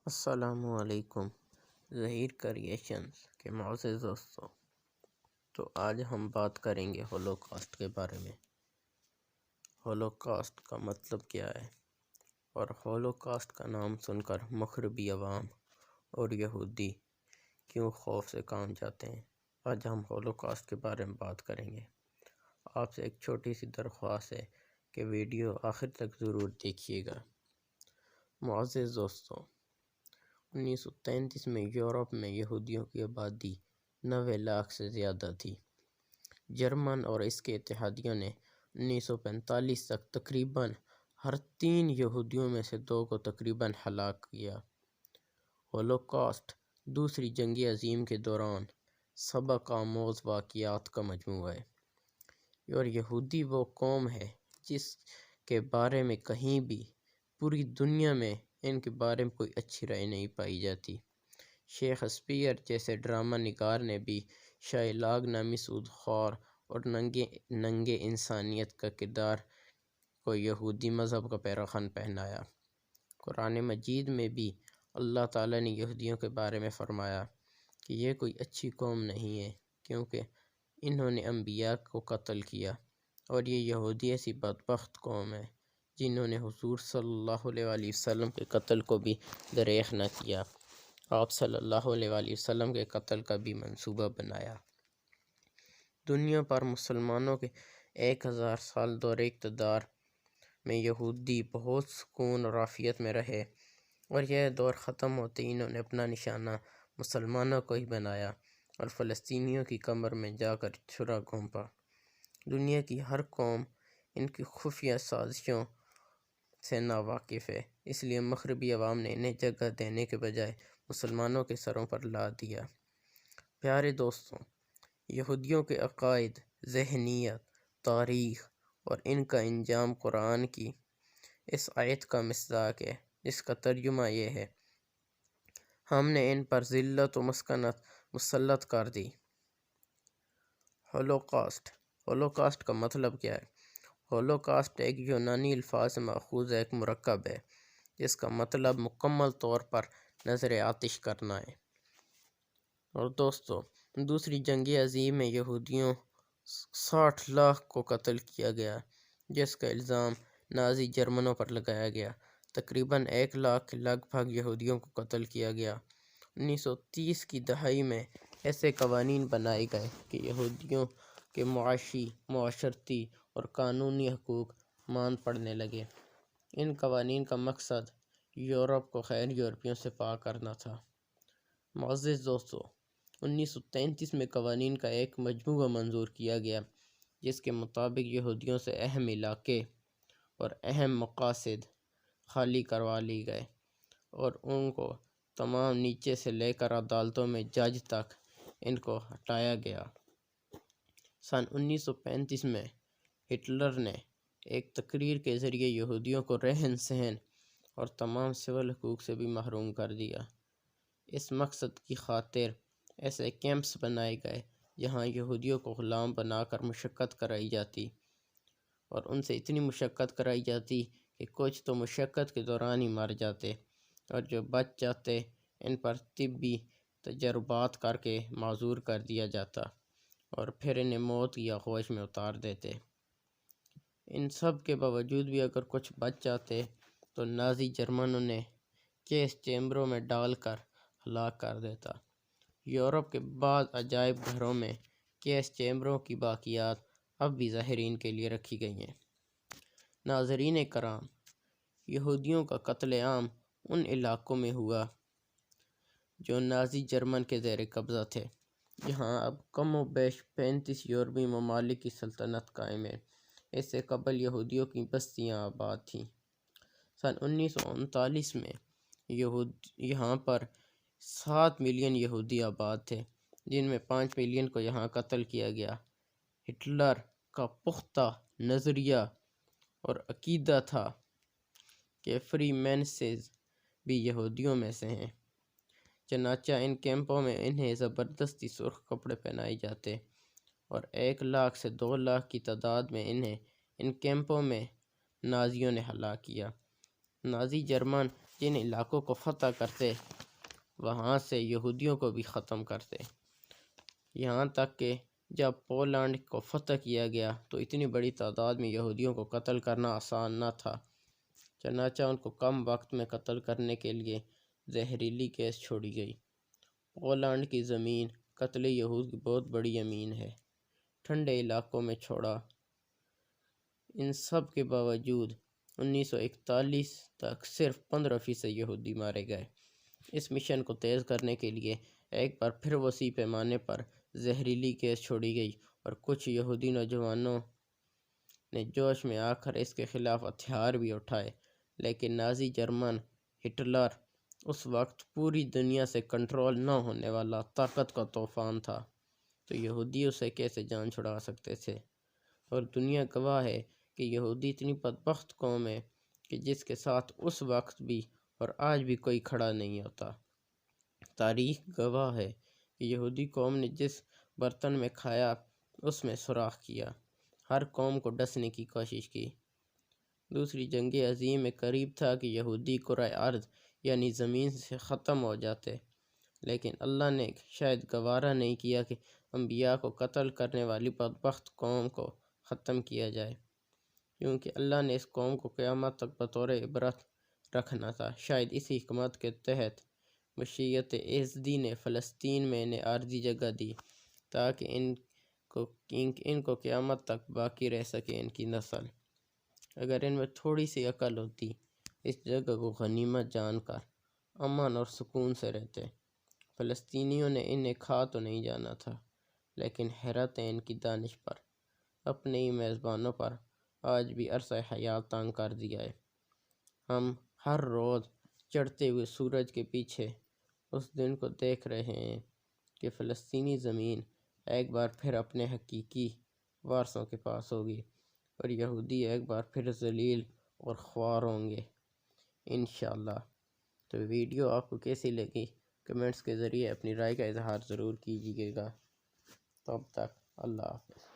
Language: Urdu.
السلام علیکم ظہیر کریشنز کے معزز دوستوں، تو آج ہم بات کریں گے ہولوکاسٹ کے بارے میں۔ ہولوکاسٹ کا مطلب کیا ہے اور ہولوکاسٹ کا نام سن کر مغربی عوام اور یہودی کیوں خوف سے کانپ جاتے ہیں۔ آج ہم ہولوکاسٹ کے بارے میں بات کریں گے۔ آپ سے ایک چھوٹی سی درخواست ہے کہ ویڈیو آخر تک ضرور دیکھیے گا۔ معزز دوستوں، 1933 میں یورپ میں یہودیوں کی آبادی 90 لاکھ سے زیادہ تھی۔ جرمن اور اس کے اتحادیوں نے 1945 تک تقریباً ہر 3 یہودیوں میں سے 2 کو تقریباً ہلاک کیا۔ ہولوکاسٹ دوسری جنگ عظیم کے دوران سبق آموز واقعات کا مجموعہ ہے، اور یہودی وہ قوم ہے جس کے بارے میں کہیں بھی پوری دنیا میں ان کے بارے میں کوئی اچھی رائے نہیں پائی جاتی۔ شیکسپیئر جیسے ڈرامہ نگار نے بھی شائلاک نامی سود خوار اور ننگے انسانیت کا کردار کو یہودی مذہب کا پیروکار پہنایا۔ قرآن مجید میں بھی اللہ تعالیٰ نے یہودیوں کے بارے میں فرمایا کہ یہ کوئی اچھی قوم نہیں ہے، کیونکہ انہوں نے انبیاء کو قتل کیا، اور یہ یہودی ایسی بدبخت قوم ہے جنہوں نے حضور صلی اللہ علیہ وسلم کے قتل کو بھی دریغ نہ کیا۔ آپ صلی اللہ علیہ وسلم کے قتل کا بھی منصوبہ بنایا۔ دنیا پر مسلمانوں کے 1000 سال دور اقتدار میں یہودی بہت سکون اور عافیت میں رہے، اور یہ دور ختم ہوتے ہی انہوں نے اپنا نشانہ مسلمانوں کو ہی بنایا اور فلسطینیوں کی کمر میں جا کر چھرا گھونپا۔ دنیا کی ہر قوم ان کی خفیہ سازشوں سے ناواقف ہے، اس لیے مغربی عوام نے انہیں جگہ دینے کے بجائے مسلمانوں کے سروں پر لا دیا۔ پیارے دوستوں، یہودیوں کے عقائد، ذہنیت، تاریخ اور ان کا انجام قرآن کی اس آیت کا مصداق ہے، جس کا ترجمہ یہ ہے: ہم نے ان پر ذلت و مسکنت مسلط کر دی۔ ہولوکاسٹ کا مطلب کیا ہے؟ ہولوکاسٹ ایک یونانی الفاظ سے ماخوذ ایک مرکب ہے جس کا مطلب مکمل طور پر نظر آتش کرنا ہے۔ اور دوستو، دوسری جنگ عظیم میں یہودیوں 60 لاکھ کو قتل کیا گیا، جس کا الزام نازی جرمنوں پر لگایا گیا۔ تقریباً 1 لاکھ کے لگ بھگ یہودیوں کو قتل کیا گیا۔ 1930 کی دہائی میں ایسے قوانین بنائے گئے کہ یہودیوں کے معاشی، معاشرتی اور قانونی حقوق ماند پڑنے لگے۔ ان قوانین کا مقصد یورپ کو غیر یورپیوں سے پاک کرنا تھا۔ معزز دوستو، 1933 میں قوانین کا ایک مجموعہ منظور کیا گیا جس کے مطابق یہودیوں سے اہم علاقے اور اہم مقاصد خالی کروا لی گئے، اور ان کو تمام نیچے سے لے کر عدالتوں میں جج تک ان کو ہٹایا گیا۔ سن 1935 میں ہٹلر نے ایک تقریر کے ذریعے یہودیوں کو رہن سہن اور تمام سول حقوق سے بھی محروم کر دیا۔ اس مقصد کی خاطر ایسے کیمپس بنائے گئے جہاں یہودیوں کو غلام بنا کر مشقت کرائی جاتی، اور ان سے اتنی مشقت کرائی جاتی کہ کچھ تو مشقت کے دوران ہی مر جاتے، اور جو بچ جاتے ان پر طبی تجربات کر کے معذور کر دیا جاتا، اور پھر انہیں موت یا ہوش میں اتار دیتے۔ ان سب کے باوجود بھی اگر کچھ بچ جاتے تو نازی جرمن انہیں گیس چیمبروں میں ڈال کر ہلاک کر دیتا۔ یورپ کے بعض عجائب گھروں میں گیس چیمبروں کی باقیات اب بھی زائرین کے لیے رکھی گئی ہیں۔ ناظرین کرام، یہودیوں کا قتل عام ان علاقوں میں ہوا جو نازی جرمن کے زیر قبضہ تھے، جہاں اب کم و بیش 35 یورپی ممالک کی سلطنت قائم ہے۔ اس سے قبل یہودیوں کی بستیاں آباد تھیں۔ سن 1939 میں یہاں پر 7 ملین یہودی آباد تھے، جن میں 5 ملین کو یہاں قتل کیا گیا۔ ہٹلر کا پختہ نظریہ اور عقیدہ تھا کہ فری مینسز بھی یہودیوں میں سے ہیں، چنانچہ ان کیمپوں میں انہیں زبردستی سرخ کپڑے پہنائے جاتے، اور 1 لاکھ سے 2 لاکھ کی تعداد میں انہیں ان کیمپوں میں نازیوں نے ہلاک کیا۔ نازی جرمن جن علاقوں کو فتح کرتے وہاں سے یہودیوں کو بھی ختم کرتے، یہاں تک کہ جب پولینڈ کو فتح کیا گیا تو اتنی بڑی تعداد میں یہودیوں کو قتل کرنا آسان نہ تھا، چنانچہ ان کو کم وقت میں قتل کرنے کے لیے زہریلی گیس چھوڑی گئی۔ پولینڈ کی زمین قتل یہود کی بہت بڑی امین ہے، ٹھنڈے علاقوں میں چھوڑا۔ ان سب کے باوجود 1941 تک صرف 15% یہودی مارے گئے۔ اس مشن کو تیز کرنے کے لیے ایک بار پھر وسیع پیمانے پر زہریلی گیس چھوڑی گئی اور کچھ یہودی نوجوانوں نے جوش میں آ کر اس کے خلاف ہتھیار بھی اٹھائے، لیکن نازی جرمن ہٹلر اس وقت پوری دنیا سے کنٹرول نہ ہونے والا طاقت کا طوفان تھا، تو یہودیوں سے کیسے جان چھڑا سکتے تھے؟ اور دنیا گواہ ہے کہ یہودی اتنی بدبخت قوم ہے کہ جس کے ساتھ اس وقت بھی اور آج بھی کوئی کھڑا نہیں ہوتا۔ تاریخ گواہ ہے کہ یہودی قوم نے جس برتن میں کھایا اس میں سوراخ کیا، ہر قوم کو ڈسنے کی کوشش کی۔ دوسری جنگ عظیم میں قریب تھا کہ یہودی کرۂ ارض یعنی زمین سے ختم ہو جاتے، لیکن اللہ نے شاید گوارا نہیں کیا کہ انبیاء کو قتل کرنے والی بدبخت قوم کو ختم کیا جائے، کیونکہ اللہ نے اس قوم کو قیامت تک بطور عبرت رکھنا تھا۔ شاید اسی حکمت کے تحت مشیت ایزدی نے فلسطین میں انہیں عارضی جگہ دی تاکہ ان کو قیامت تک باقی رہ سکے ان کی نسل۔ اگر ان میں تھوڑی سی عقل ہوتی، اس جگہ کو غنیمت جان کر امن اور سکون سے رہتے۔ فلسطینیوں نے انہیں کھا تو نہیں جانا تھا، لیکن حیرت ہے ان کی دانش پر، اپنے ہی میزبانوں پر آج بھی عرصہ حیات تنگ کر دیا ہے۔ ہم ہر روز چڑھتے ہوئے سورج کے پیچھے اس دن کو دیکھ رہے ہیں کہ فلسطینی زمین ایک بار پھر اپنے حقیقی وارثوں کے پاس ہوگی اور یہودی ایک بار پھر ذلیل اور خوار ہوں گے انشاءاللہ۔ تو ویڈیو آپ کو کیسی لگی کمنٹس کے ذریعے اپنی رائے کا اظہار ضرور کیجیے گا۔ تب تک اللہ حافظ۔